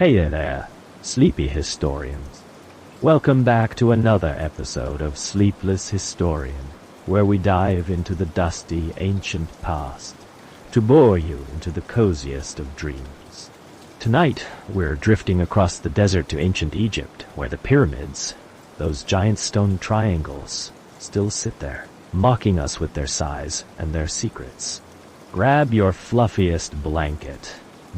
Hey there, sleepy historians. Welcome back to another episode of Sleepless Historian, where we dive into the dusty, ancient past to bore you into the coziest of dreams. Tonight, we're drifting across the desert to ancient Egypt, where the pyramids, those giant stone triangles, still sit there, mocking us with their size and their secrets. Grab your fluffiest blanket,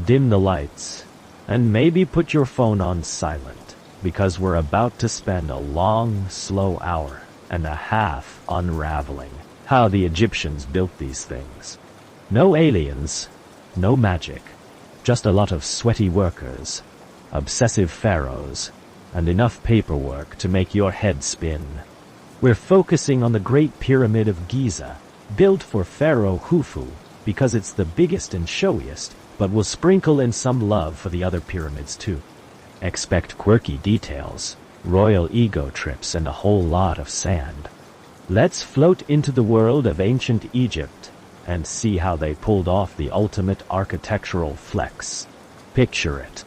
dim the lights, and maybe put your phone on silent, because we're about to spend a long, slow hour and a half unraveling how the Egyptians built these things. No aliens, no magic, just a lot of sweaty workers, obsessive pharaohs, and enough paperwork to make your head spin. We're focusing on the Great Pyramid of Giza, built for Pharaoh Khufu, because it's the biggest and showiest, but we'll sprinkle in some love for the other pyramids too. Expect quirky details, royal ego trips, and a whole lot of sand. Let's float into the world of ancient Egypt and see how they pulled off the ultimate architectural flex. Picture it.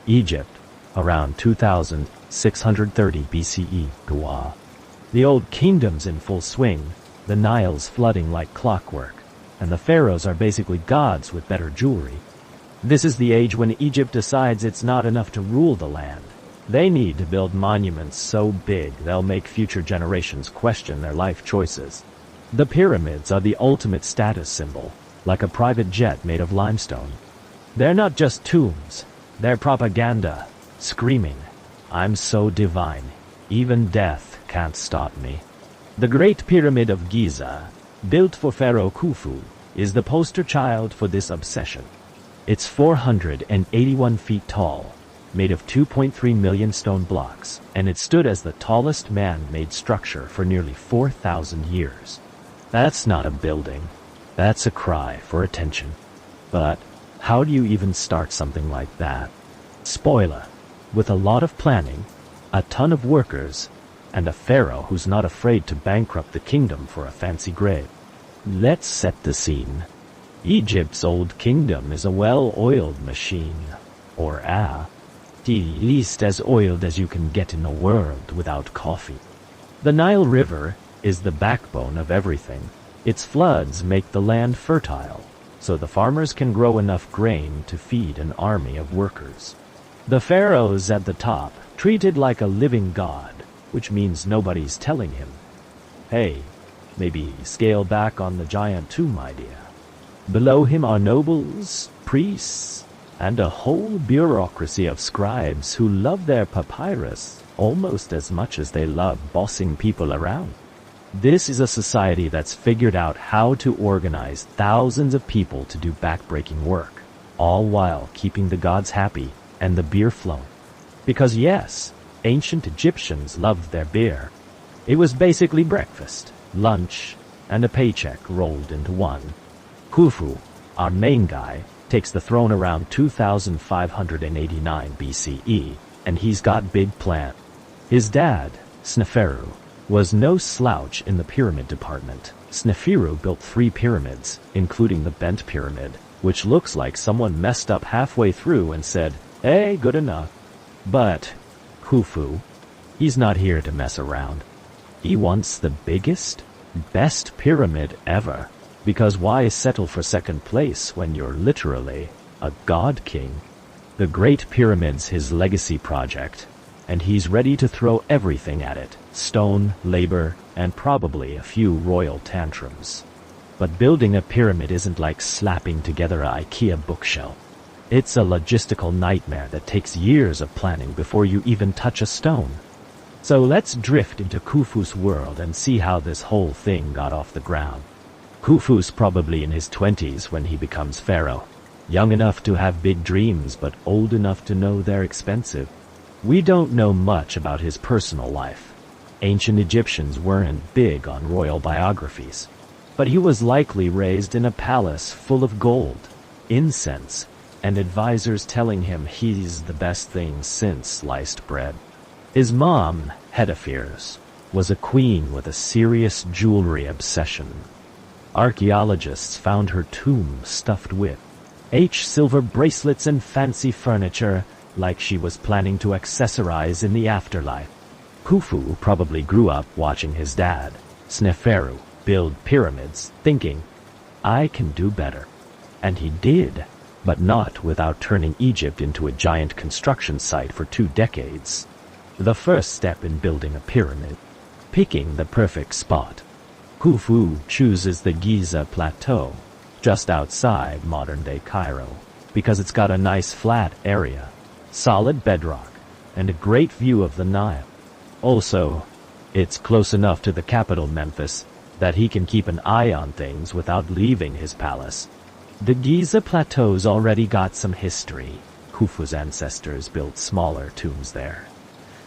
Egypt, around 2630 BCE, Gawa. The old kingdom's in full swing, the Nile's flooding like clockwork, and the pharaohs are basically gods with better jewelry. This is the age when Egypt decides it's not enough to rule the land. They need to build monuments so big they'll make future generations question their life choices. The pyramids are the ultimate status symbol, like a private jet made of limestone. They're not just tombs, they're propaganda, screaming, "I'm so divine, even death can't stop me." The Great Pyramid of Giza, built for Pharaoh Khufu, is the poster child for this obsession. It's 481 feet tall, made of 2.3 million stone blocks, and it stood as the tallest man-made structure for nearly 4,000 years. That's not a building. That's a cry for attention. But how do you even start something like that? Spoiler, with a lot of planning, a ton of workers, and a pharaoh who's not afraid to bankrupt the kingdom for a fancy grave. Let's set the scene. Egypt's old kingdom is a well-oiled machine, or at least as oiled as you can get in the world without coffee. The Nile River is the backbone of everything. Its floods make the land fertile, so the farmers can grow enough grain to feed an army of workers. The pharaoh's at the top, treated like a living god, which means nobody's telling him, "Hey, maybe scale back on the giant tomb idea." Below him are nobles, priests, and a whole bureaucracy of scribes who love their papyrus almost as much as they love bossing people around. This is a society that's figured out how to organize thousands of people to do backbreaking work, all while keeping the gods happy and the beer flowing. Because yes, ancient Egyptians loved their beer. It was basically breakfast, lunch, and a paycheck rolled into one. Khufu, our main guy, takes the throne around 2589 BCE, and he's got big plans. His dad, Sneferu, was no slouch in the pyramid department. Sneferu built 3 pyramids, including the Bent Pyramid, which looks like someone messed up halfway through and said, "Hey, good enough." But Khufu, he's not here to mess around. He wants the biggest, best pyramid ever. Because why settle for second place when you're literally a god king? The Great Pyramid's his legacy project, and he's ready to throw everything at it. Stone, labor, and probably a few royal tantrums. But building a pyramid isn't like slapping together an IKEA bookshelf. It's a logistical nightmare that takes years of planning before you even touch a stone. So let's drift into Khufu's world and see how this whole thing got off the ground. Khufu's probably in his 20s when he becomes pharaoh. Young enough to have big dreams, but old enough to know they're expensive. We don't know much about his personal life. Ancient Egyptians weren't big on royal biographies. But he was likely raised in a palace full of gold, incense, and advisors telling him he's the best thing since sliced bread. His mom, Hedephirs, was a queen with a serious jewelry obsession. Archaeologists found her tomb stuffed with silver bracelets and fancy furniture, like she was planning to accessorize in the afterlife. Khufu probably grew up watching his dad, Sneferu, build pyramids, thinking, I can do better. And he did, but not without turning Egypt into a giant construction site for 2 decades. The first step in building a pyramid, picking the perfect spot. Khufu chooses the Giza Plateau, just outside modern-day Cairo, because it's got a nice flat area, solid bedrock, and a great view of the Nile. Also, it's close enough to the capital Memphis that he can keep an eye on things without leaving his palace. The Giza Plateau's already got some history. Khufu's ancestors built smaller tombs there.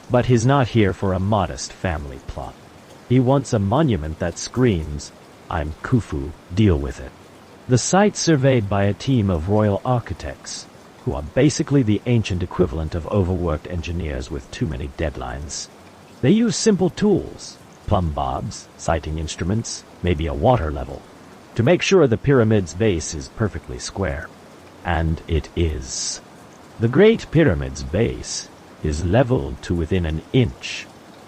But he's not here for a modest family plot. He wants a monument that screams, I'm Khufu, deal with it. The site's surveyed by a team of royal architects, who are basically the ancient equivalent of overworked engineers with too many deadlines. They use simple tools, plumb bobs, sighting instruments, maybe a water level, to make sure the pyramid's base is perfectly square. And it is. The Great Pyramid's base is leveled to within an inch,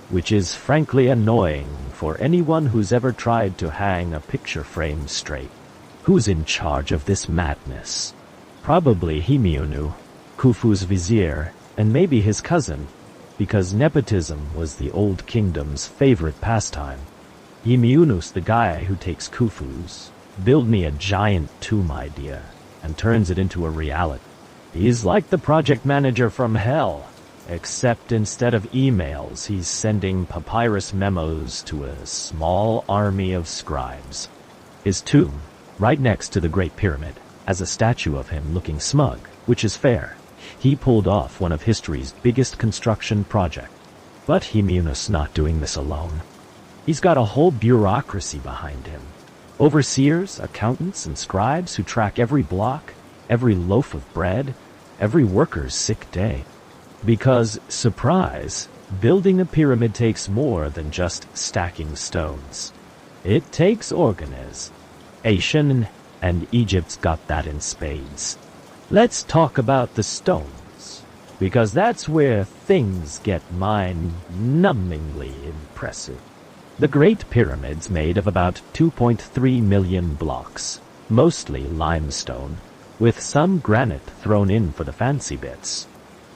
which is frankly annoying for anyone who's ever tried to hang a picture frame straight. Who's in charge of this madness? Probably Himiunu, Khufu's vizier, and maybe his cousin, because nepotism was the old kingdom's favorite pastime. Himiunu's the guy who takes Khufu's, build me a giant tomb idea, and turns it into a reality. He's like the project manager from hell, except instead of emails, he's sending papyrus memos to a small army of scribes. His tomb, right next to the Great Pyramid, has a statue of him looking smug, which is fair. He pulled off one of history's biggest construction projects. But Himiunu's not doing this alone. He's got a whole bureaucracy behind him. Overseers, accountants, and scribes who track every block, every loaf of bread, every worker's sick day. Because, surprise, building a pyramid takes more than just stacking stones. It takes organization, and Egypt's got that in spades. Let's talk about the stones, because that's where things get mind-numbingly impressive. The Great Pyramid's made of about 2.3 million blocks, mostly limestone, with some granite thrown in for the fancy bits.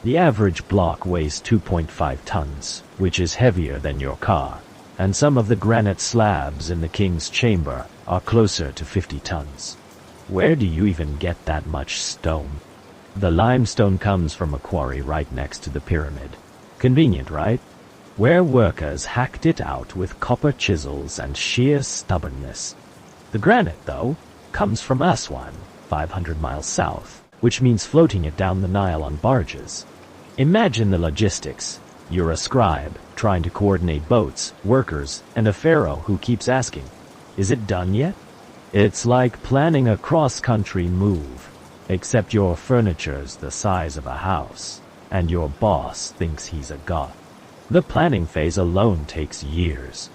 The average block weighs 2.5 tons, which is heavier than your car, and some of the granite slabs in the king's chamber are closer to 50 tons. Where do you even get that much stone? The limestone comes from a quarry right next to the pyramid. Convenient, right? Where workers hacked it out with copper chisels and sheer stubbornness. The granite, though, comes from Aswan, 500 miles south, which means floating it down the Nile on barges. Imagine the logistics. You're a scribe, trying to coordinate boats, workers, and a pharaoh who keeps asking, is it done yet? It's like planning a cross-country move, except your furniture's the size of a house, and your boss thinks he's a god. The planning phase alone takes years.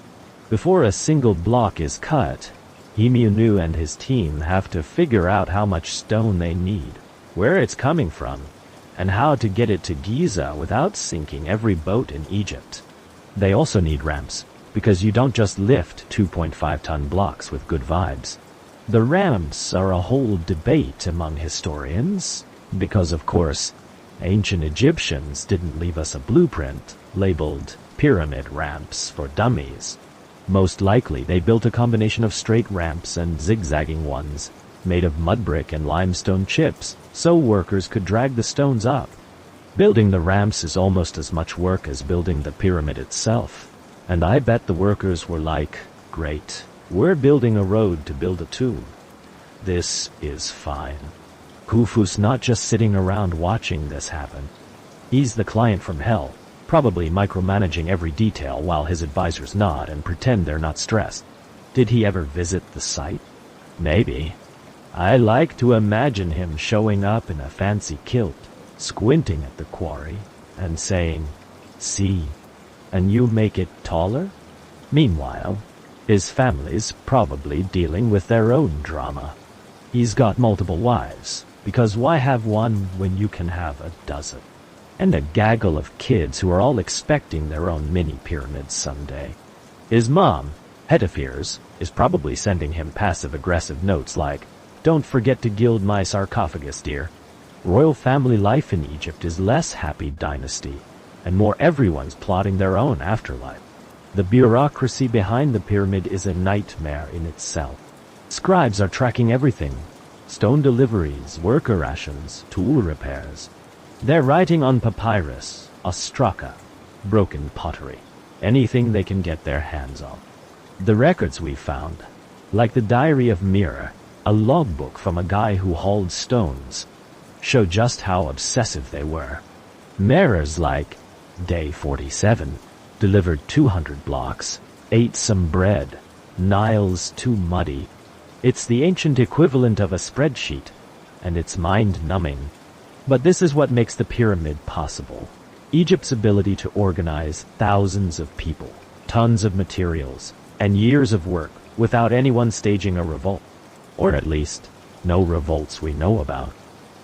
Before a single block is cut, Himiunu and his team have to figure out how much stone they need, where it's coming from, and how to get it to Giza without sinking every boat in Egypt. They also need ramps, because you don't just lift 2.5-ton blocks with good vibes. The ramps are a whole debate among historians, because of course, ancient Egyptians didn't leave us a blueprint labeled pyramid ramps for dummies. Most likely they built a combination of straight ramps and zigzagging ones, made of mud brick and limestone chips, so workers could drag the stones up. Building the ramps is almost as much work as building the pyramid itself, and I bet the workers were like, great. We're building a road to build a tomb. This is fine. Khufu's not just sitting around watching this happen. He's the client from hell, probably micromanaging every detail while his advisors nod and pretend they're not stressed. Did he ever visit the site? Maybe. I like to imagine him showing up in a fancy kilt, squinting at the quarry, and saying, see, and you make it taller? Meanwhile, his family's probably dealing with their own drama. He's got multiple wives, because why have one when you can have a dozen? and a gaggle of kids who are all expecting their own mini pyramids someday. His mom, Hetepheres, is probably sending him passive-aggressive notes like, "Don't forget to gild my sarcophagus, dear." Royal family life in Egypt is less happy dynasty, and more everyone's plotting their own afterlife. The bureaucracy behind the pyramid is a nightmare in itself. Scribes are tracking everything: stone deliveries, worker rations, tool repairs. They're writing on papyrus, ostraka, broken pottery, anything they can get their hands on. The records we found, like the Diary of Mira, a logbook from a guy who hauled stones, show just how obsessive they were. Merer's like, Day 47, delivered 200 blocks, ate some bread, Nile's too muddy. It's the ancient equivalent of a spreadsheet, and it's mind-numbing. But this is what makes the pyramid possible. Egypt's ability to organize thousands of people, tons of materials, and years of work without anyone staging a revolt. Or at least, no revolts we know about.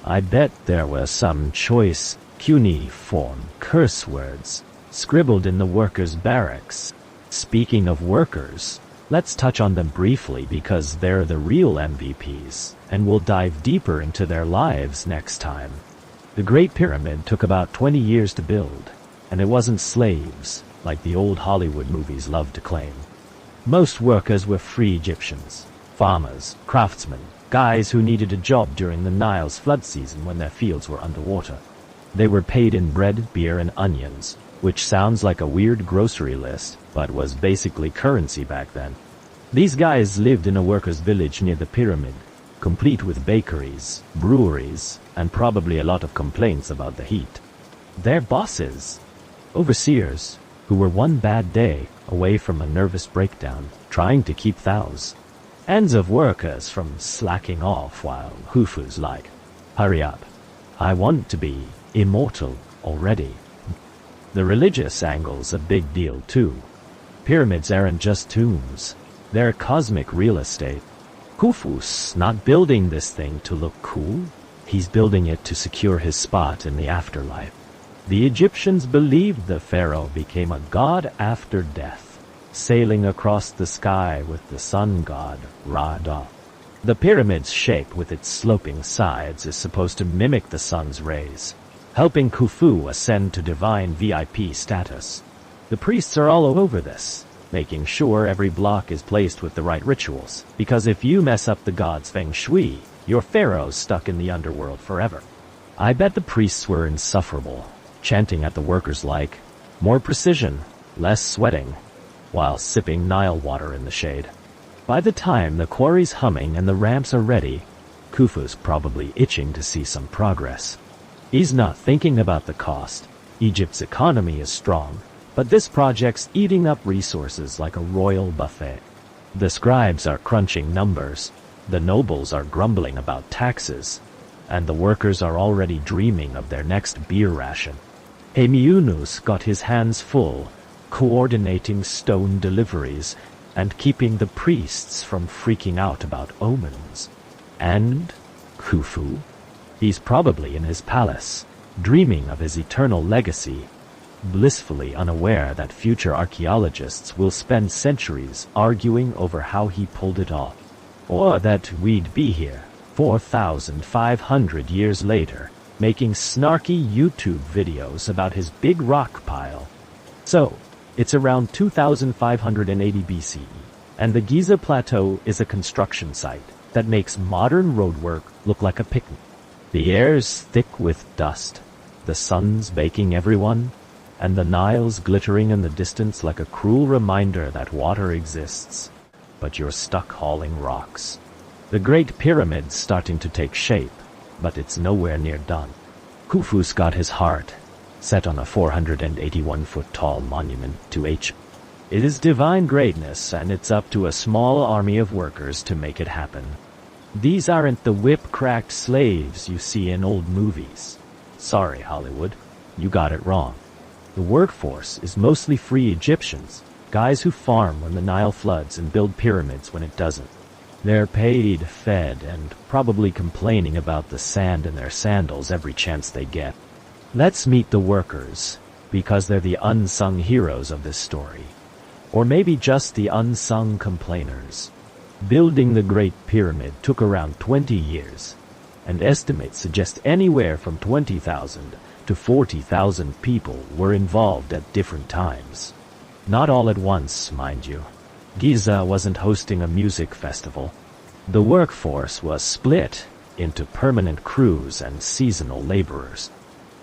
I bet there were some choice, cuneiform curse words scribbled in the workers' barracks. Speaking of workers, let's touch on them briefly because they're the real MVPs, and we'll dive deeper into their lives next time. The Great Pyramid took about 20 years to build, and it wasn't slaves, like the old Hollywood movies love to claim. Most workers were free Egyptians, farmers, craftsmen, guys who needed a job during the Nile's flood season when their fields were underwater. They were paid in bread, beer, and onions, which sounds like a weird grocery list, but was basically currency back then. These guys lived in a workers' village near the pyramid, complete with bakeries, breweries, and probably a lot of complaints about the heat. Their bosses, overseers, who were one bad day away from a nervous breakdown, trying to keep thousands of workers from slacking off while Khufu's like, "Hurry up, I want to be immortal already." The religious angle's a big deal too. Pyramids aren't just tombs, they're cosmic real estate. Khufu's not building this thing to look cool, he's building it to secure his spot in the afterlife. The Egyptians believed the pharaoh became a god after death, sailing across the sky with the sun god, Ra-Da. The pyramid's shape with its sloping sides is supposed to mimic the sun's rays, helping Khufu ascend to divine VIP status. The priests are all over this, making sure every block is placed with the right rituals, because if you mess up the god's feng shui, your pharaoh's stuck in the underworld forever. I bet the priests were insufferable, chanting at the workers like, "More precision, less sweating," while sipping Nile water in the shade. By the time the quarry's humming and the ramps are ready, Khufu's probably itching to see some progress. He's not thinking about the cost. Egypt's economy is strong, but this project's eating up resources like a royal buffet. The scribes are crunching numbers, the nobles are grumbling about taxes, and the workers are already dreaming of their next beer ration. Hemiunus got his hands full, coordinating stone deliveries and keeping the priests from freaking out about omens. And Khufu? He's probably in his palace, dreaming of his eternal legacy, blissfully unaware that future archaeologists will spend centuries arguing over how he pulled it off, or that we'd be here 4,500 years later, making snarky YouTube videos about his big rock pile. So, it's around 2580 BCE, and the Giza Plateau is a construction site that makes modern roadwork look like a picnic. The air's thick with dust, the sun's baking everyone, and the Nile's glittering in the distance like a cruel reminder that water exists, but you're stuck hauling rocks. The Great Pyramid's starting to take shape, but it's nowhere near done. Khufu's got his heart set on a 481-foot-tall monument to H. It is divine greatness, and it's up to a small army of workers to make it happen. These aren't the whip-cracked slaves you see in old movies. Sorry, Hollywood, you got it wrong. The workforce is mostly free Egyptians, guys who farm when the Nile floods and build pyramids when it doesn't. They're paid, fed, and probably complaining about the sand in their sandals every chance they get. Let's meet the workers, because they're the unsung heroes of this story. Or maybe just the unsung complainers. Building the Great Pyramid took around 20 years, and estimates suggest anywhere from 20,000 to 40,000 people were involved at different times. Not all at once, mind you. Giza wasn't hosting a music festival. The workforce was split into permanent crews and seasonal laborers.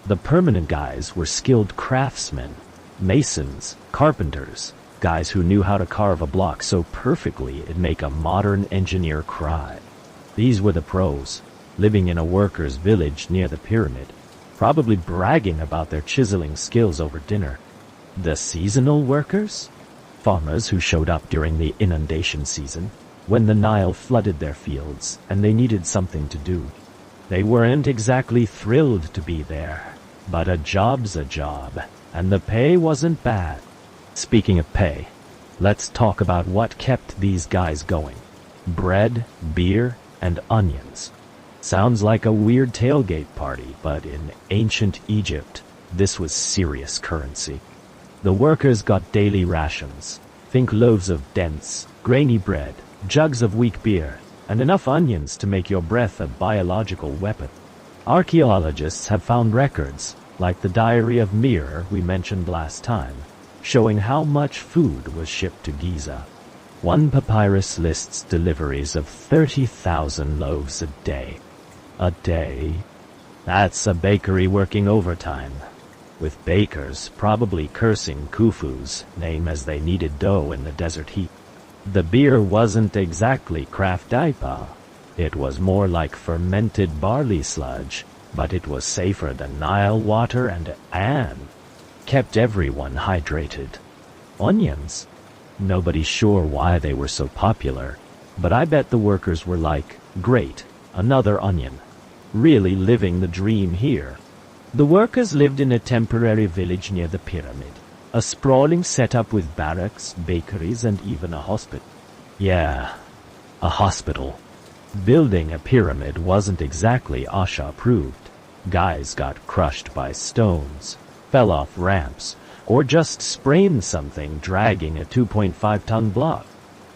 The permanent guys were skilled craftsmen, masons, carpenters, guys who knew how to carve a block so perfectly it'd make a modern engineer cry. These were the pros, living in a workers' village near the pyramid, probably bragging about their chiseling skills over dinner. The seasonal workers? Farmers who showed up during the inundation season, when the Nile flooded their fields and they needed something to do. They weren't exactly thrilled to be there, but a job's a job, and the pay wasn't bad. Speaking of pay, let's talk about what kept these guys going. Bread, beer, and onions. Sounds like a weird tailgate party, but in ancient Egypt, this was serious currency. The workers got daily rations. Think loaves of dense, grainy bread, jugs of weak beer, and enough onions to make your breath a biological weapon. Archaeologists have found records, like the Diary of Mir we mentioned last time, showing how much food was shipped to Giza. One papyrus lists deliveries of 30,000 loaves a day. A day? That's a bakery working overtime, with bakers probably cursing Khufu's name as they needed dough in the desert heat. The beer wasn't exactly craft IPA. It was more like fermented barley sludge, but it was safer than Nile water and kept everyone hydrated. Onions? Nobody's sure why they were so popular, but I bet the workers were like, great, another onion. Really living the dream here. The workers lived in a temporary village near the pyramid, a sprawling setup with barracks, bakeries, and even a hospital. Yeah, a hospital. Building a pyramid wasn't exactly OSHA-approved. Guys got crushed by stones, fell off ramps, or just sprained something dragging a 2.5-ton block.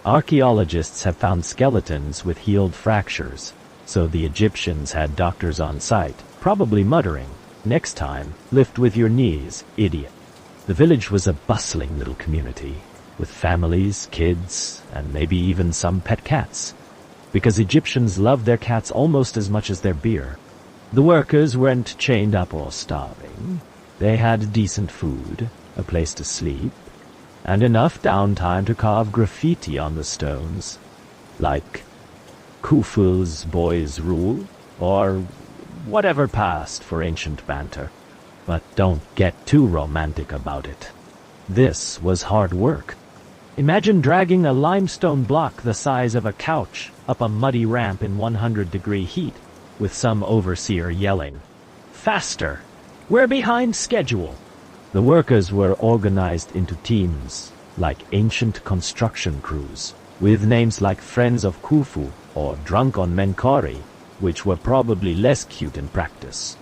Archaeologists have found skeletons with healed fractures, so the Egyptians had doctors on site, probably muttering, "Next time, lift with your knees, idiot." The village was a bustling little community, with families, kids, and maybe even some pet cats, because Egyptians loved their cats almost as much as their beer. The workers weren't chained up or starving. They had decent food, a place to sleep, and enough downtime to carve graffiti on the stones, like Khufu's boys rule, or whatever passed for ancient banter. But don't get too romantic about it. This was hard work. Imagine dragging a limestone block the size of a couch up a muddy ramp in 100-degree heat, with some overseer yelling, "Faster! We're behind schedule!" The workers were organized into teams, like ancient construction crews, with names like Friends of Khufu or Drunk on Menkaure, which were probably less cute in practice.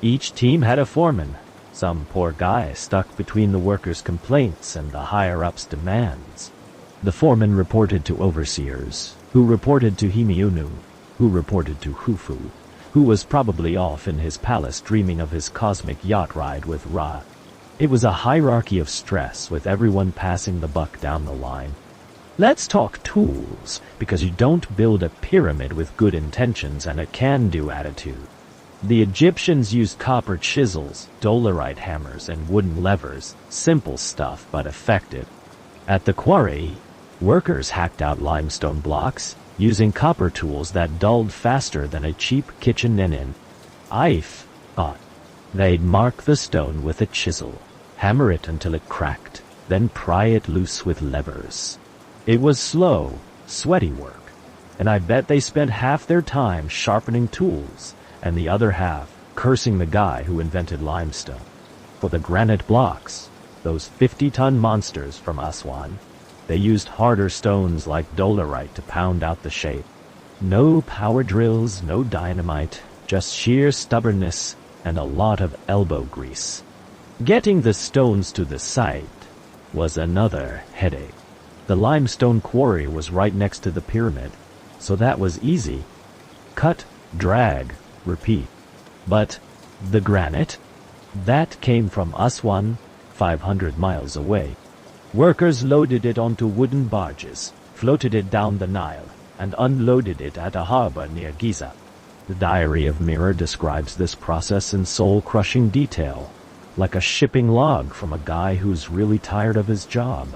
Each team had a foreman, some poor guy stuck between the workers' complaints and the higher-ups' demands. The foreman reported to overseers, who reported to Himiunu, who reported to Khufu, who was probably off in his palace dreaming of his cosmic yacht ride with Ra. It was a hierarchy of stress, with everyone passing the buck down the line. Let's talk tools, because you don't build a pyramid with good intentions and a can-do attitude. The Egyptians used copper chisels, dolerite hammers, and wooden levers, simple stuff but effective. At the quarry, workers hacked out limestone blocks, using copper tools that dulled faster than a cheap kitchen knife. They'd mark the stone with a chisel, hammer it until it cracked, then pry it loose with levers. It was slow, sweaty work, and I bet they spent half their time sharpening tools, and the other half cursing the guy who invented limestone. For the granite blocks, those 50-ton monsters from Aswan, they used harder stones like dolerite to pound out the shape. No power drills, no dynamite, just sheer stubbornness, and a lot of elbow grease. Getting the stones to the site was another headache. The limestone quarry was right next to the pyramid, so that was easy. Cut, drag, repeat. But the granite? That came from Aswan, 500 miles away. Workers loaded it onto wooden barges, floated it down the Nile, and unloaded it at a harbor near Giza. The Diary of Mirror describes this process in soul-crushing detail, like a shipping log from a guy who's really tired of his job.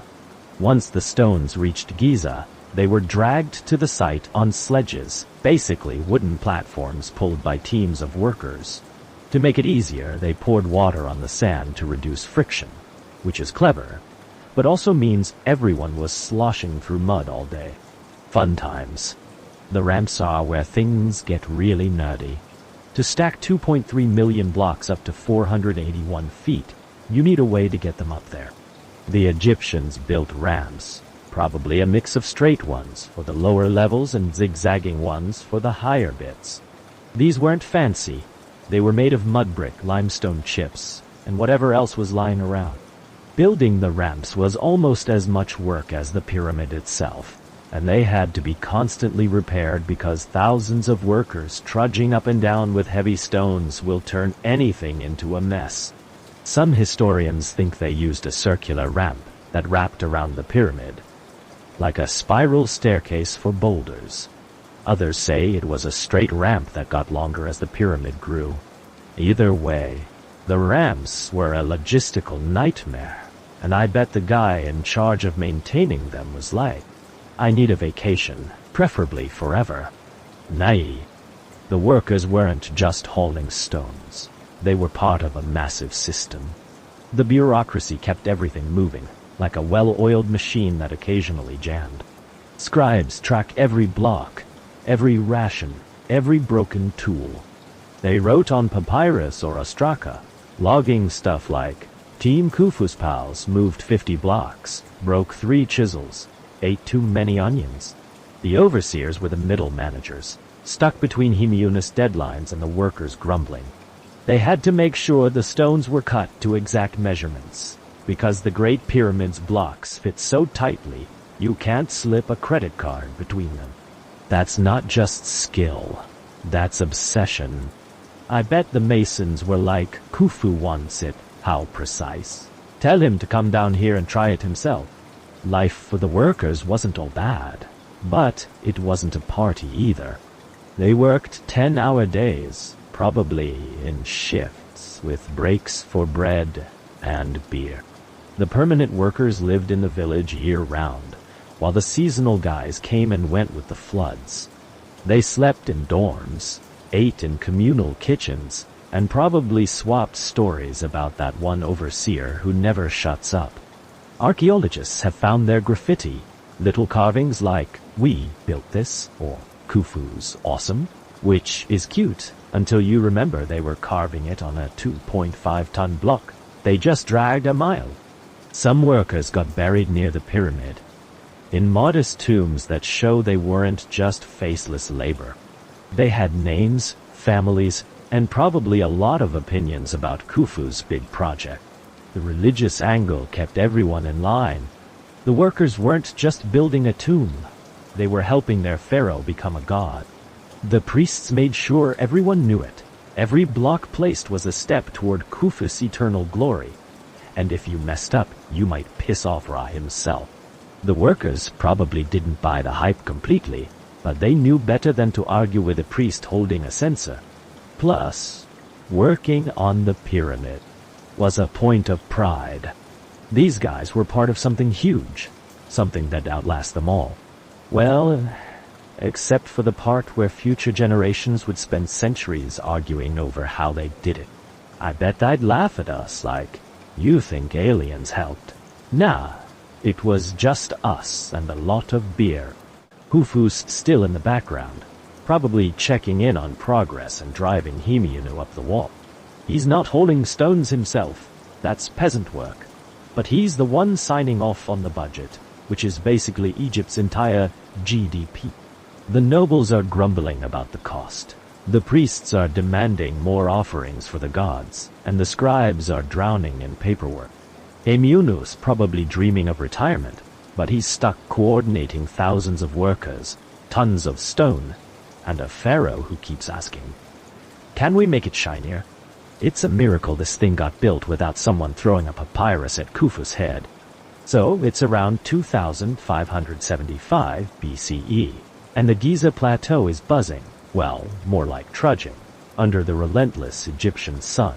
Once the stones reached Giza, they were dragged to the site on sledges, basically wooden platforms pulled by teams of workers. To make it easier, they poured water on the sand to reduce friction, which is clever, but also means everyone was sloshing through mud all day. Fun times. The ramps are where things get really nerdy. To stack 2.3 million blocks up to 481 feet, you need a way to get them up there. The Egyptians built ramps, probably a mix of straight ones for the lower levels and zigzagging ones for the higher bits. These weren't fancy. They were made of mud brick, limestone chips, and whatever else was lying around. Building the ramps was almost as much work as the pyramid itself, and they had to be constantly repaired because thousands of workers trudging up and down with heavy stones will turn anything into a mess. Some historians think they used a circular ramp that wrapped around the pyramid, like a spiral staircase for boulders. Others say it was a straight ramp that got longer as the pyramid grew. Either way, the ramps were a logistical nightmare, and I bet the guy in charge of maintaining them was like, I need a vacation, preferably forever. Nay, the workers weren't just hauling stones. They were part of a massive system. The bureaucracy kept everything moving, like a well-oiled machine that occasionally jammed. Scribes tracked every block, every ration, every broken tool. They wrote on papyrus or ostraka, logging stuff like, Team Khufu's pals moved 50 blocks, broke 3 chisels, ate too many onions. The overseers were the middle managers, stuck between Hemiunus deadlines and the workers grumbling. They had to make sure the stones were cut to exact measurements, because the Great Pyramid's blocks fit so tightly you can't slip a credit card between them. That's not just skill, that's obsession. I bet the masons were like, Khufu wants it, how precise. Tell him to come down here and try it himself. Life for the workers wasn't all bad, but it wasn't a party either. They worked 10-hour days, probably in shifts, with breaks for bread and beer. The permanent workers lived in the village year-round, while the seasonal guys came and went with the floods. They slept in dorms, ate in communal kitchens, and probably swapped stories about that one overseer who never shuts up. Archaeologists have found their graffiti, little carvings like, "We built this," or "Khufu's awesome," which is cute until you remember they were carving it on a 2.5-ton block they just dragged a mile. Some workers got buried near the pyramid, in modest tombs that show they weren't just faceless labor. They had names, families, and probably a lot of opinions about Khufu's big project. The religious angle kept everyone in line. The workers weren't just building a tomb. They were helping their pharaoh become a god. The priests made sure everyone knew it. Every block placed was a step toward Khufu's eternal glory. And if you messed up, you might piss off Ra himself. The workers probably didn't buy the hype completely, but they knew better than to argue with a priest holding a censer. Plus, working on the pyramid was a point of pride. These guys were part of something huge, something that outlasts them all. Well, except for the part where future generations would spend centuries arguing over how they did it. I bet they'd laugh at us like, you think aliens helped. Nah, it was just us and a lot of beer. Khufu's still in the background, probably checking in on progress and driving Hemiunu up the wall. He's not hauling stones himself, that's peasant work. But he's the one signing off on the budget, which is basically Egypt's entire GDP. The nobles are grumbling about the cost. The priests are demanding more offerings for the gods, and the scribes are drowning in paperwork. Emunu's probably dreaming of retirement, but he's stuck coordinating thousands of workers, tons of stone, and a pharaoh who keeps asking, "Can we make it shinier?" It's a miracle this thing got built without someone throwing a papyrus at Khufu's head. So it's around 2575 BCE, and the Giza Plateau is buzzing, well, more like trudging, under the relentless Egyptian sun.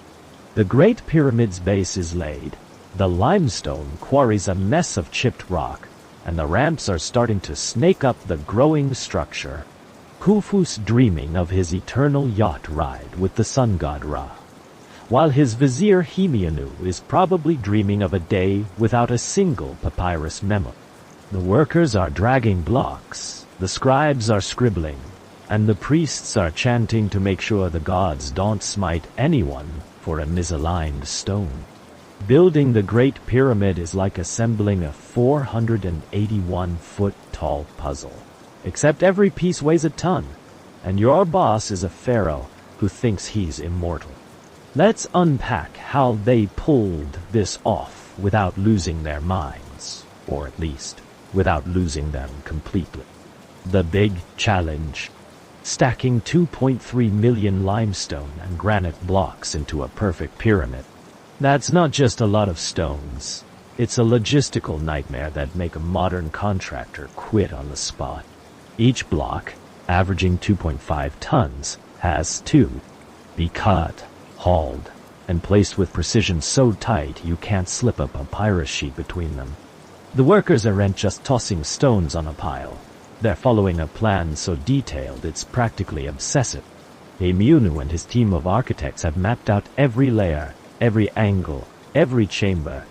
The Great Pyramid's base is laid, the limestone quarries a mess of chipped rock, and the ramps are starting to snake up the growing structure. Khufu's dreaming of his eternal yacht ride with the sun god Ra, while his vizier Hemianu is probably dreaming of a day without a single papyrus memo. The workers are dragging blocks, the scribes are scribbling, and the priests are chanting to make sure the gods don't smite anyone for a misaligned stone. Building the Great Pyramid is like assembling a 481-foot-tall puzzle, except every piece weighs a ton, and your boss is a pharaoh who thinks he's immortal. Let's unpack how they pulled this off without losing their minds, or at least without losing them completely. The big challenge: stacking 2.3 million limestone and granite blocks into a perfect pyramid. That's not just a lot of stones. It's a logistical nightmare that'd make a modern contractor quit on the spot. Each block, averaging 2.5 tons, has to be cut, hauled, and placed with precision so tight you can't slip a papyrus sheet between them. The workers aren't just tossing stones on a pile. They're following a plan so detailed it's practically obsessive. Emunu and his team of architects have mapped out every layer, every angle, every chamber,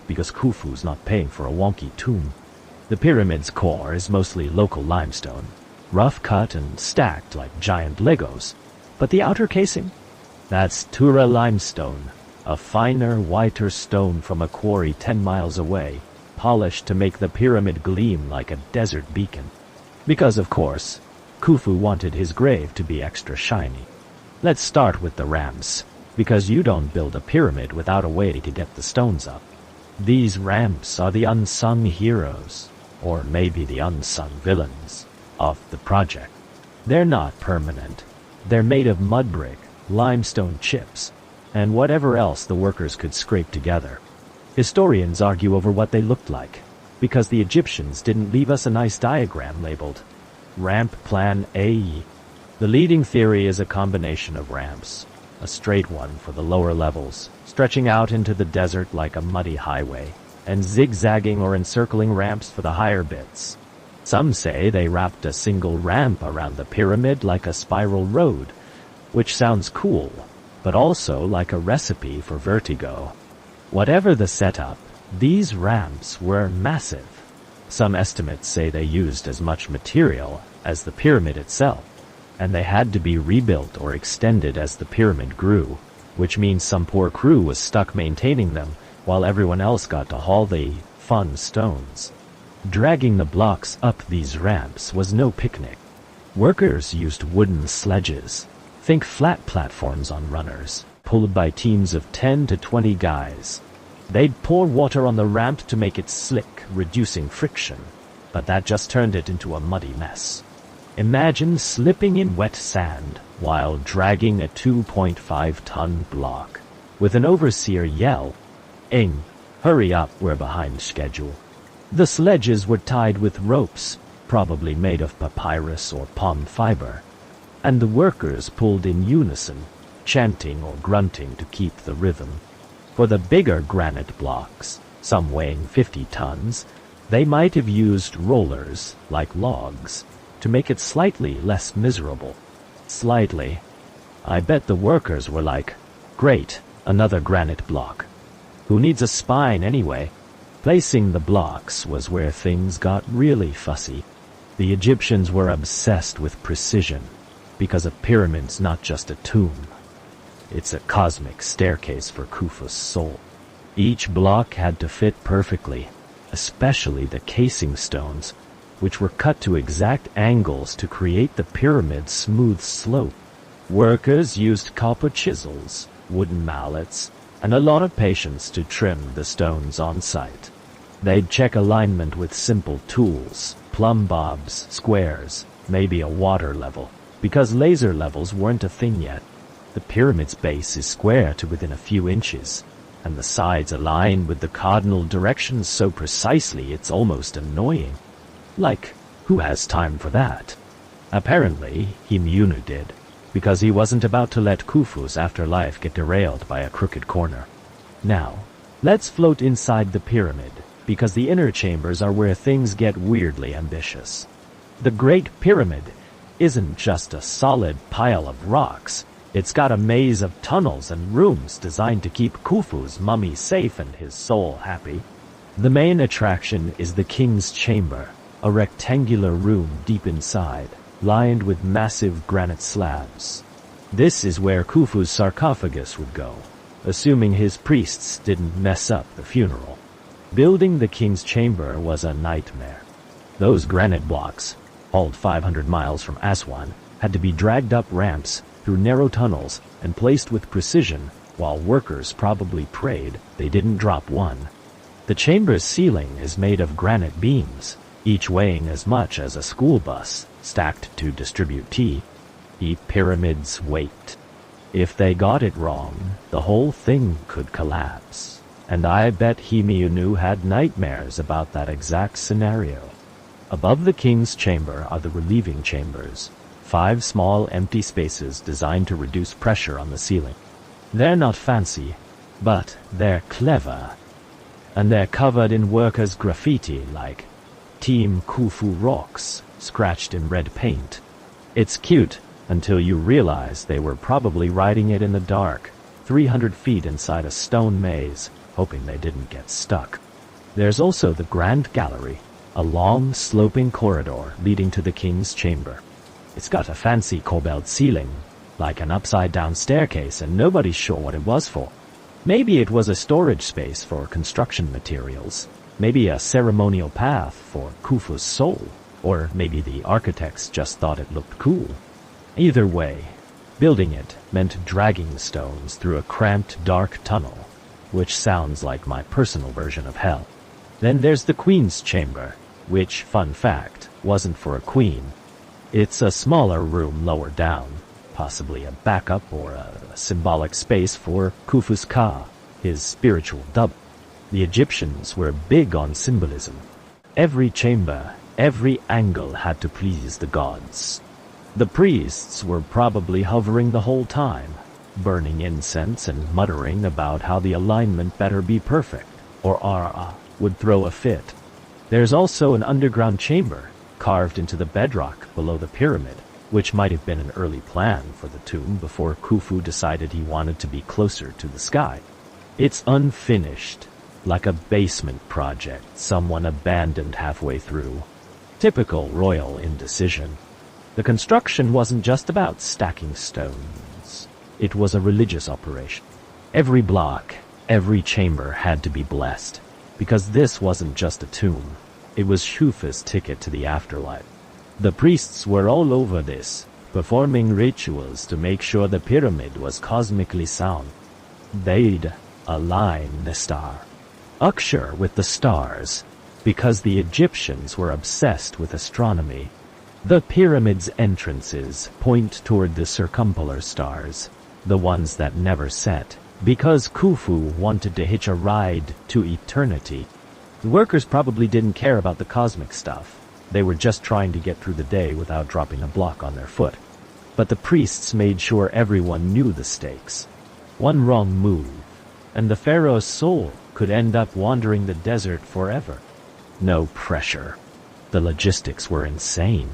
because Khufu's not paying for a wonky tomb. The pyramid's core is mostly local limestone, rough cut and stacked like giant Legos. But the outer casing? That's Tura limestone, a finer, whiter stone from a quarry 10 miles away, polished to make the pyramid gleam like a desert beacon. Because, of course, Khufu wanted his grave to be extra shiny. Let's start with the ramps, because you don't build a pyramid without a way to get the stones up. These ramps are the unsung heroes, or maybe the unsung villains, of the project. They're not permanent. They're made of mud brick, limestone chips, and whatever else the workers could scrape together. Historians argue over what they looked like, because the Egyptians didn't leave us a nice diagram labeled Ramp Plan A. The leading theory is a combination of ramps, a straight one for the lower levels, stretching out into the desert like a muddy highway, and zigzagging or encircling ramps for the higher bits. Some say they wrapped a single ramp around the pyramid like a spiral road, which sounds cool, but also like a recipe for vertigo. Whatever the setup, these ramps were massive. Some estimates say they used as much material as the pyramid itself, and they had to be rebuilt or extended as the pyramid grew, which means some poor crew was stuck maintaining them while everyone else got to haul the fun stones. Dragging the blocks up these ramps was no picnic. Workers used wooden sledges, think flat platforms on runners, pulled by teams of 10 to 20 guys. They'd pour water on the ramp to make it slick, reducing friction, but that just turned it into a muddy mess. Imagine slipping in wet sand while dragging a 2.5-ton block, with an overseer yell, "Ing, hurry up, we're behind schedule." The sledges were tied with ropes, probably made of papyrus or palm fiber, and the workers pulled in unison, chanting or grunting to keep the rhythm. For the bigger granite blocks, some weighing 50 tons, they might have used rollers, like logs, to make it slightly less miserable. Slightly. I bet the workers were like, "Great, another granite block. Who needs a spine anyway?" Placing the blocks was where things got really fussy. The Egyptians were obsessed with precision, because a pyramid's not just a tomb. It's a cosmic staircase for Khufu's soul. Each block had to fit perfectly, especially the casing stones, which were cut to exact angles to create the pyramid's smooth slope. Workers used copper chisels, wooden mallets, and a lot of patience to trim the stones on site. They'd check alignment with simple tools, plumb bobs, squares, maybe a water level, because laser levels weren't a thing yet. The pyramid's base is square to within a few inches, and the sides align with the cardinal directions so precisely it's almost annoying. Like, who has time for that? Apparently, Himyunu did, because he wasn't about to let Khufu's afterlife get derailed by a crooked corner. Now, let's float inside the pyramid, because the inner chambers are where things get weirdly ambitious. The Great Pyramid isn't just a solid pile of rocks. It's got a maze of tunnels and rooms designed to keep Khufu's mummy safe and his soul happy. The main attraction is the King's Chamber, a rectangular room deep inside, lined with massive granite slabs. This is where Khufu's sarcophagus would go, assuming his priests didn't mess up the funeral. Building the King's Chamber was a nightmare. Those granite blocks, hauled 500 miles from Aswan, had to be dragged up ramps through narrow tunnels and placed with precision, while workers probably prayed they didn't drop one. The chamber's ceiling is made of granite beams, each weighing as much as a school bus, stacked to distribute tea. The pyramid's weight. If they got it wrong, the whole thing could collapse. And I bet Himyunu had nightmares about that exact scenario. Above the King's Chamber are the relieving chambers, 5 small empty spaces designed to reduce pressure on the ceiling. They're not fancy, but they're clever. And they're covered in workers' graffiti like Team Khufu Rocks, scratched in red paint. It's cute until you realize they were probably writing it in the dark, 300 feet inside a stone maze, hoping they didn't get stuck. There's also the Grand Gallery, a long, sloping corridor leading to the King's Chamber. It's got a fancy cobalt ceiling, like an upside-down staircase, and nobody's sure what it was for. Maybe it was a storage space for construction materials, maybe a ceremonial path for Khufu's soul, or maybe the architects just thought it looked cool. Either way, building it meant dragging the stones through a cramped, dark tunnel, which sounds like my personal version of hell. Then there's the Queen's Chamber, which, fun fact, wasn't for a queen. It's a smaller room lower down, possibly a backup or a symbolic space for Khufu's Ka, his spiritual double. The Egyptians were big on symbolism. Every chamber, every angle had to please the gods. The priests were probably hovering the whole time, burning incense and muttering about how the alignment better be perfect, or Ara would throw a fit. There's also an underground chamber, carved into the bedrock below the pyramid, which might have been an early plan for the tomb before Khufu decided he wanted to be closer to the sky. It's unfinished, like a basement project someone abandoned halfway through. Typical royal indecision. The construction wasn't just about stacking stones. It was a religious operation. Every block, every chamber had to be blessed, because this wasn't just a tomb. It was Khufu's ticket to the afterlife. The priests were all over this, performing rituals to make sure the pyramid was cosmically sound. They'd align the star. Uksher with the stars, because the Egyptians were obsessed with astronomy. The pyramid's entrances point toward the circumpolar stars, the ones that never set, because Khufu wanted to hitch a ride to eternity. The workers probably didn't care about the cosmic stuff. They were just trying to get through the day without dropping a block on their foot. But the priests made sure everyone knew the stakes. One wrong move, and the pharaoh's soul could end up wandering the desert forever. No pressure. The logistics were insane.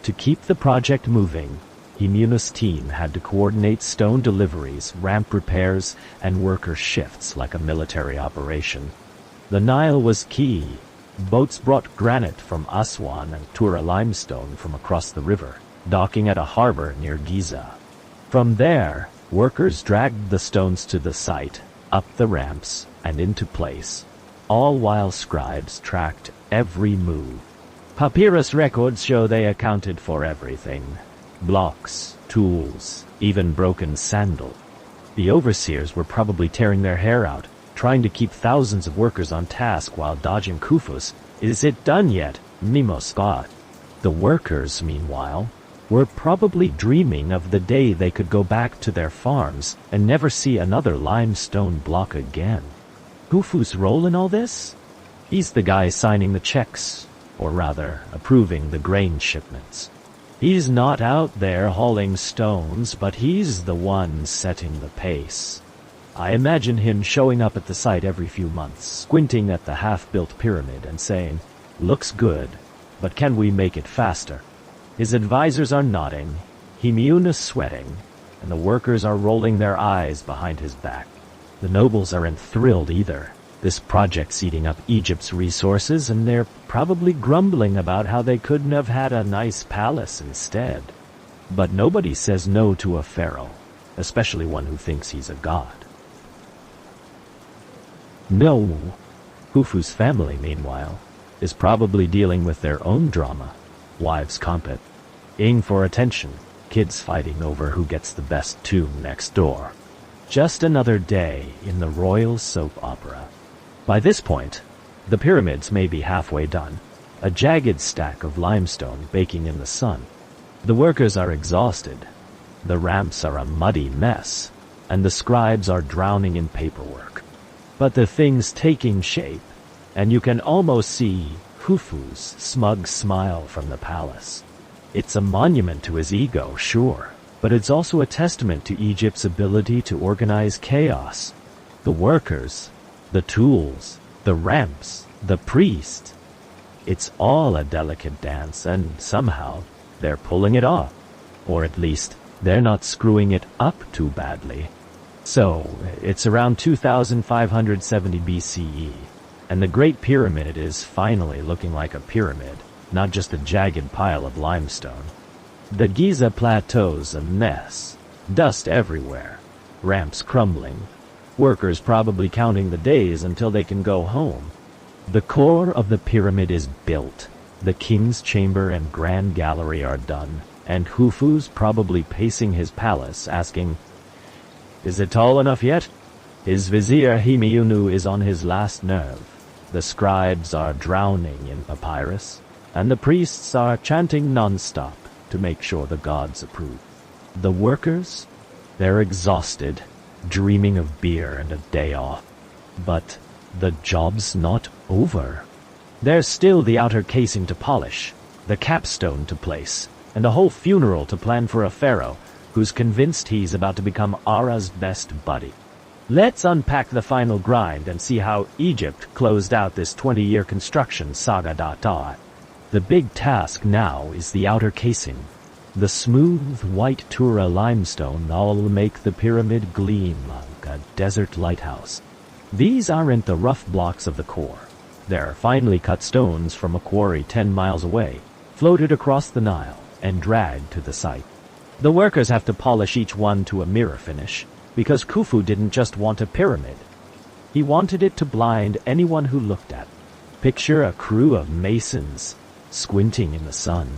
To keep the project moving, Himyunu's team had to coordinate stone deliveries, ramp repairs, and worker shifts like a military operation. The Nile was key. Boats brought granite from Aswan and Tura limestone from across the river, docking at a harbor near Giza. From there, workers dragged the stones to the site, up the ramps, and into place, all while scribes tracked every move. Papyrus records show they accounted for everything. Blocks, tools, even broken sandal. The overseers were probably tearing their hair out, trying to keep thousands of workers on task while dodging Khufu's "Is it done yet?" Mimos God. The workers, meanwhile, were probably dreaming of the day they could go back to their farms and never see another limestone block again. Khufu's role in all this? He's the guy signing the checks, or rather, approving the grain shipments. He's not out there hauling stones, but he's the one setting the pace. I imagine him showing up at the site every few months, squinting at the half-built pyramid and saying, "Looks good, but can we make it faster?" His advisors are nodding, Himiuna's sweating, and the workers are rolling their eyes behind his back. The nobles aren't thrilled either. This project's eating up Egypt's resources, and they're probably grumbling about how they couldn't have had a nice palace instead. But nobody says no to a pharaoh, especially one who thinks he's a god. No. Khufu's family, meanwhile, is probably dealing with their own drama. Wives competing for attention, kids fighting over who gets the best tomb next door. Just another day in the royal soap opera. By this point, the pyramids may be halfway done, a jagged stack of limestone baking in the sun. The workers are exhausted, the ramps are a muddy mess, and the scribes are drowning in paperwork. But the thing's taking shape, and you can almost see Khufu's smug smile from the palace. It's a monument to his ego, sure, but it's also a testament to Egypt's ability to organize chaos. The workers, the tools, the ramps, the priest. It's all a delicate dance, and somehow they're pulling it off. Or at least, they're not screwing it up too badly. So, it's around 2570 BCE, and the Great Pyramid is finally looking like a pyramid, not just a jagged pile of limestone. The Giza Plateau's a mess, dust everywhere, ramps crumbling, workers probably counting the days until they can go home. The core of the pyramid is built, the king's chamber and grand gallery are done, and Khufu's probably pacing his palace asking, "Is it tall enough yet?" His vizier Himiunu is on his last nerve. The scribes are drowning in papyrus, and the priests are chanting non-stop to make sure the gods approve. The workers? They're exhausted, dreaming of beer and a day off. But the job's not over. There's still the outer casing to polish, the capstone to place, and a whole funeral to plan for a pharaoh who's convinced he's about to become Ara's best buddy. Let's unpack the final grind and see how Egypt closed out this 20-year construction saga. The big task now is the outer casing. The smooth, white Tura limestone all make the pyramid gleam like a desert lighthouse. These aren't the rough blocks of the core. They're finely cut stones from a quarry 10 miles away, floated across the Nile, and dragged to the site. The workers have to polish each one to a mirror finish, because Khufu didn't just want a pyramid. He wanted it to blind anyone who looked at it. Picture a crew of masons, squinting in the sun,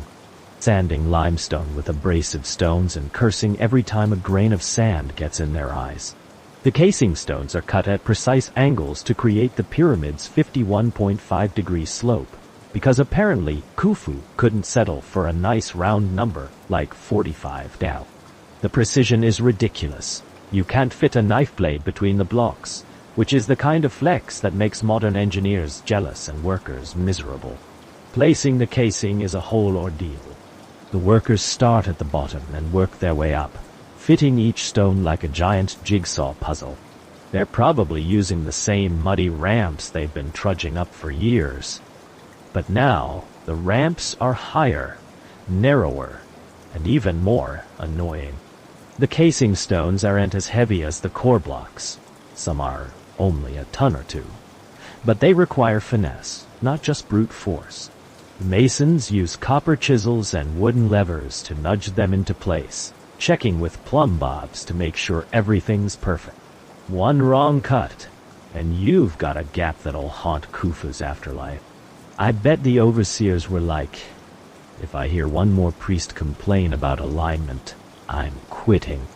sanding limestone with abrasive stones and cursing every time a grain of sand gets in their eyes. The casing stones are cut at precise angles to create the pyramid's 51.5-degree slope, because apparently Khufu couldn't settle for a nice round number like 45 Tau. The precision is ridiculous. You can't fit a knife blade between the blocks, which is the kind of flex that makes modern engineers jealous and workers miserable. Placing the casing is a whole ordeal. The workers start at the bottom and work their way up, fitting each stone like a giant jigsaw puzzle. They're probably using the same muddy ramps they've been trudging up for years. But now, the ramps are higher, narrower, and even more annoying. The casing stones aren't as heavy as the core blocks. Some are only a ton or two. But they require finesse, not just brute force. The masons use copper chisels and wooden levers to nudge them into place, checking with plumb bobs to make sure everything's perfect. One wrong cut, and you've got a gap that'll haunt Khufu's afterlife. I bet the overseers were like, if I hear one more priest complain about alignment, I'm quitting.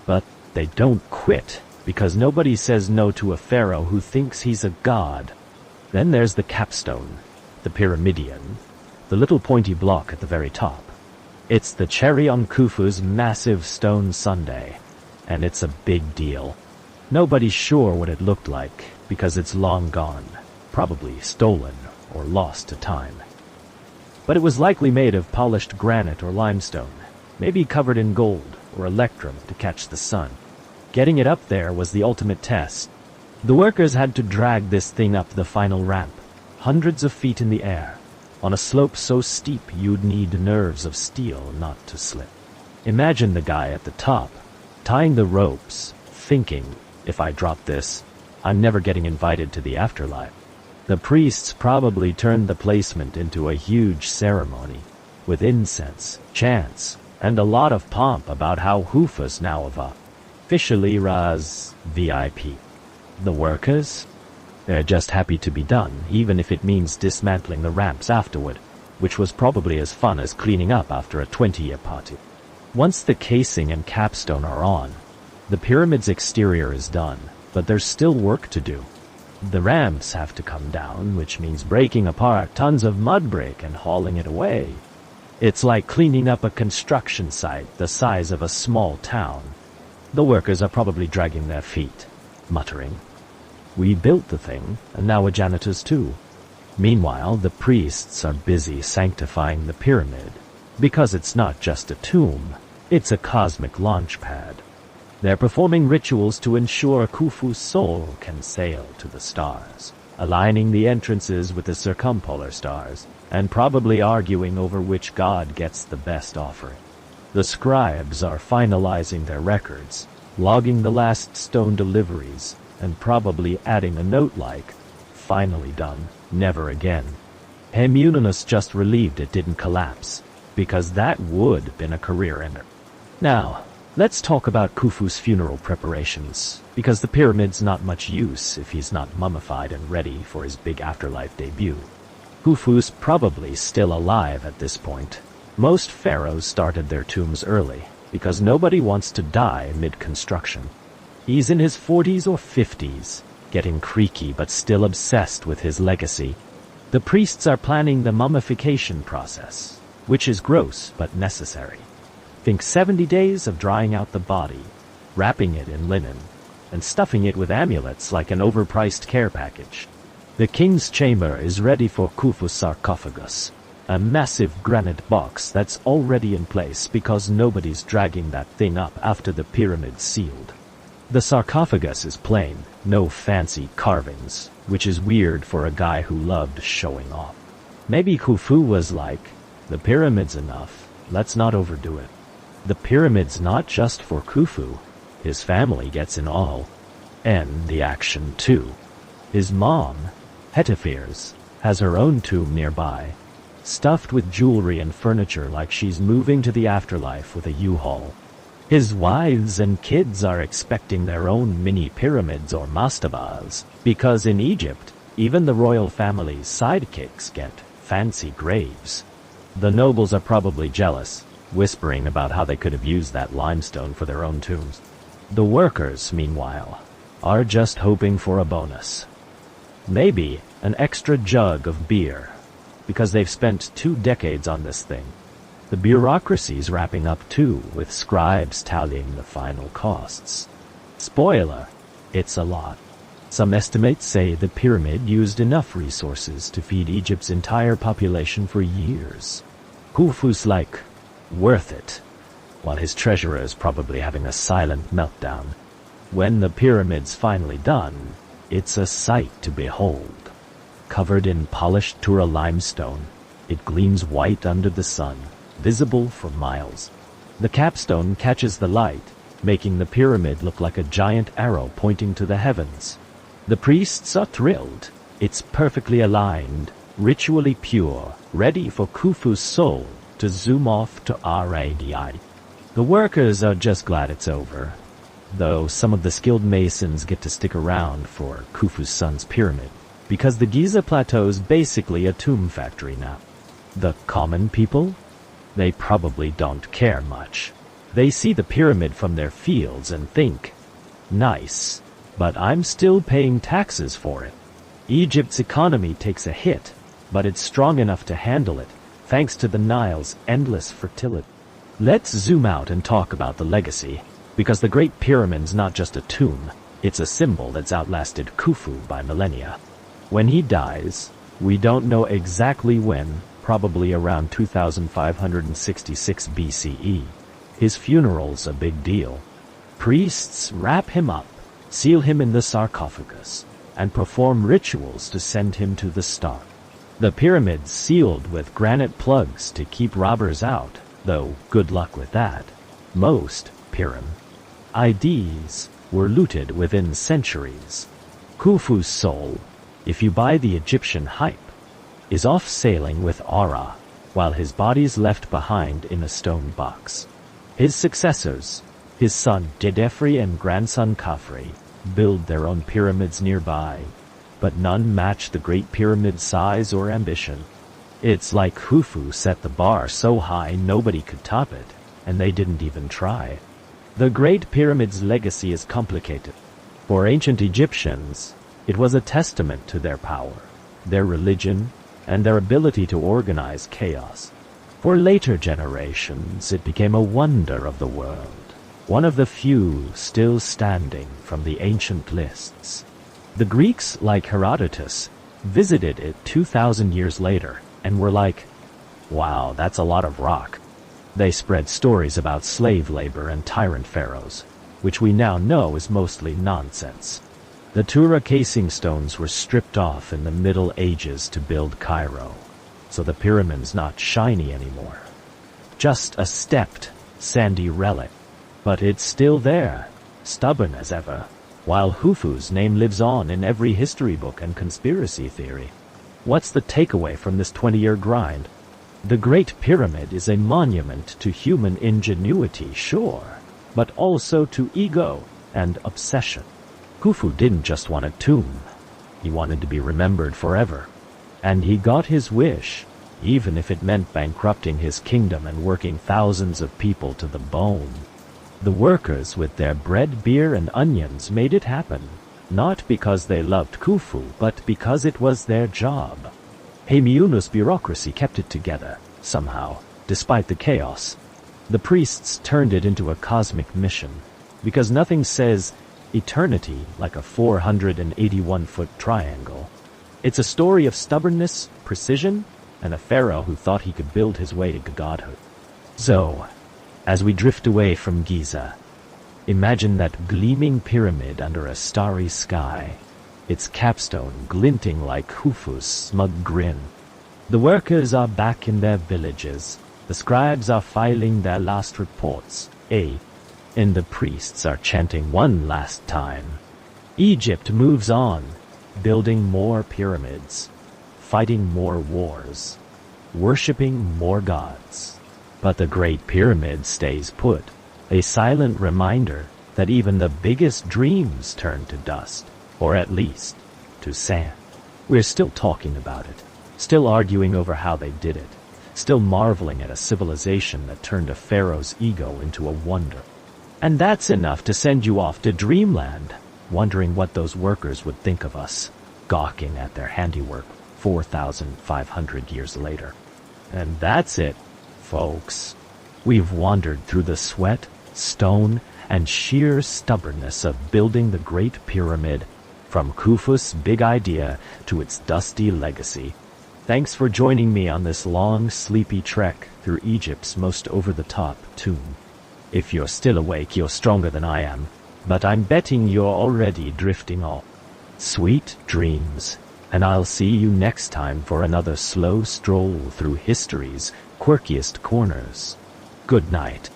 But they don't quit, because nobody says no to a pharaoh who thinks he's a god. Then there's the capstone, the pyramidion, the little pointy block at the very top. It's the cherry on Khufu's massive stone sundae, and it's a big deal. Nobody's sure what it looked like, because it's long gone, probably stolen or lost to time. But it was likely made of polished granite or limestone, maybe covered in gold or electrum to catch the sun. Getting it up there was the ultimate test. The workers had to drag this thing up the final ramp, hundreds of feet in the air, on a slope so steep you'd need nerves of steel not to slip. Imagine the guy at the top, tying the ropes, thinking, if I drop this, I'm never getting invited to the afterlife. The priests probably turned the placement into a huge ceremony, with incense, chants, and a lot of pomp about how Khufu's now officially Ra's VIP. The workers? They're just happy to be done, even if it means dismantling the ramps afterward, which was probably as fun as cleaning up after a 20-year party. Once the casing and capstone are on, the pyramid's exterior is done, but there's still work to do. The ramps have to come down, which means breaking apart tons of mud brick and hauling it away. It's like cleaning up a construction site the size of a small town. The workers are probably dragging their feet, muttering, "We built the thing, and now we're janitors too." Meanwhile, the priests are busy sanctifying the pyramid, because it's not just a tomb, it's a cosmic launch pad. They're performing rituals to ensure Khufu's soul can sail to the stars, aligning the entrances with the circumpolar stars, and probably arguing over which god gets the best offering. The scribes are finalizing their records, logging the last stone deliveries, and probably adding a note like, "Finally done, never again." Hemunanus just relieved it didn't collapse, because that would have been a career ender. Now, let's talk about Khufu's funeral preparations, because the pyramid's not much use if he's not mummified and ready for his big afterlife debut. Khufu's probably still alive at this point. Most pharaohs started their tombs early, because nobody wants to die mid-construction. He's in his 40s or 50s, getting creaky but still obsessed with his legacy. The priests are planning the mummification process, which is gross but necessary. Think 70 days of drying out the body, wrapping it in linen, and stuffing it with amulets like an overpriced care package. The king's chamber is ready for Khufu's sarcophagus, a massive granite box that's already in place because nobody's dragging that thing up after the pyramid's sealed. The sarcophagus is plain, no fancy carvings, which is weird for a guy who loved showing off. Maybe Khufu was like, the pyramid's enough, let's not overdo it. The pyramid's not just for Khufu, his family gets in all. And the action too. His mom, Hetepheres, has her own tomb nearby, stuffed with jewelry and furniture like she's moving to the afterlife with a U-Haul. His wives and kids are expecting their own mini pyramids or mastabas, because in Egypt, even the royal family's sidekicks get fancy graves. The nobles are probably jealous, whispering about how they could have used that limestone for their own tombs. The workers, meanwhile, are just hoping for a bonus. Maybe an extra jug of beer, because they've spent 2 decades on this thing. The bureaucracy's wrapping up too, with scribes tallying the final costs. Spoiler, it's a lot. Some estimates say the pyramid used enough resources to feed Egypt's entire population for years. Khufu's like, worth it, while his treasurer is probably having a silent meltdown. When the pyramid's finally done, it's a sight to behold. Covered in polished Tura limestone, it gleams white under the sun, visible for miles. The capstone catches the light, making the pyramid look like a giant arrow pointing to the heavens. The priests are thrilled. It's perfectly aligned, ritually pure, ready for Khufu's soul to zoom off to Radi. The workers are just glad it's over, though some of the skilled masons get to stick around for Khufu's son's pyramid, because the Giza Plateau's basically a tomb factory now. The common people? They probably don't care much. They see the pyramid from their fields and think, nice, but I'm still paying taxes for it. Egypt's economy takes a hit, but it's strong enough to handle it, thanks to the Nile's endless fertility. Let's zoom out and talk about the legacy, because the Great Pyramid's not just a tomb, it's a symbol that's outlasted Khufu by millennia. When he dies, we don't know exactly when, probably around 2566 BCE. His funeral's a big deal. Priests wrap him up, seal him in the sarcophagus, and perform rituals to send him to the star. The pyramid's sealed with granite plugs to keep robbers out, though good luck with that. Most pyramids were looted within centuries. Khufu's soul, if you buy the Egyptian hype, is off sailing with Aura, while his body's left behind in a stone box. His successors, his son Dedefri and grandson Khafre, build their own pyramids nearby, but none match the Great Pyramid's size or ambition. It's like Khufu set the bar so high nobody could top it, and they didn't even try. The Great Pyramid's legacy is complicated. For ancient Egyptians, it was a testament to their power, their religion, and their ability to organize chaos. For later generations, it became a wonder of the world, one of the few still standing from the ancient lists. The Greeks, like Herodotus, visited it 2,000 years later and were like, wow, that's a lot of rock. They spread stories about slave labor and tyrant pharaohs, which we now know is mostly nonsense. The Tura casing stones were stripped off in the Middle Ages to build Cairo, so the pyramid's not shiny anymore. Just a stepped, sandy relic. But it's still there, stubborn as ever, while Khufu's name lives on in every history book and conspiracy theory. What's the takeaway from this 20-year grind? The Great Pyramid is a monument to human ingenuity, sure, but also to ego and obsession. Khufu didn't just want a tomb. He wanted to be remembered forever. And he got his wish, even if it meant bankrupting his kingdom and working thousands of people to the bone. The workers with their bread, beer, and onions made it happen, not because they loved Khufu, but because it was their job. Hemiunu's bureaucracy kept it together, somehow, despite the chaos. The priests turned it into a cosmic mission, because nothing says eternity like a 481-foot triangle. It's a story of stubbornness, precision, and a pharaoh who thought he could build his way to godhood. So, as we drift away from Giza, imagine that gleaming pyramid under a starry sky, its capstone glinting like Khufu's smug grin. The workers are back in their villages, the scribes are filing their last reports, and the priests are chanting one last time. Egypt moves on, building more pyramids, fighting more wars, worshipping more gods. But the Great Pyramid stays put, a silent reminder that even the biggest dreams turn to dust, or at least to sand. We're still talking about it, still arguing over how they did it, still marveling at a civilization that turned a pharaoh's ego into a wonder. And that's enough to send you off to dreamland, wondering what those workers would think of us, gawking at their handiwork 4,500 years later. And that's it, folks. We've wandered through the sweat, stone, and sheer stubbornness of building the Great Pyramid, from Khufu's big idea to its dusty legacy. Thanks for joining me on this long, sleepy trek through Egypt's most over-the-top tomb. If you're still awake, you're stronger than I am, but I'm betting you're already drifting off. Sweet dreams, and I'll see you next time for another slow stroll through history's quirkiest corners. Good night.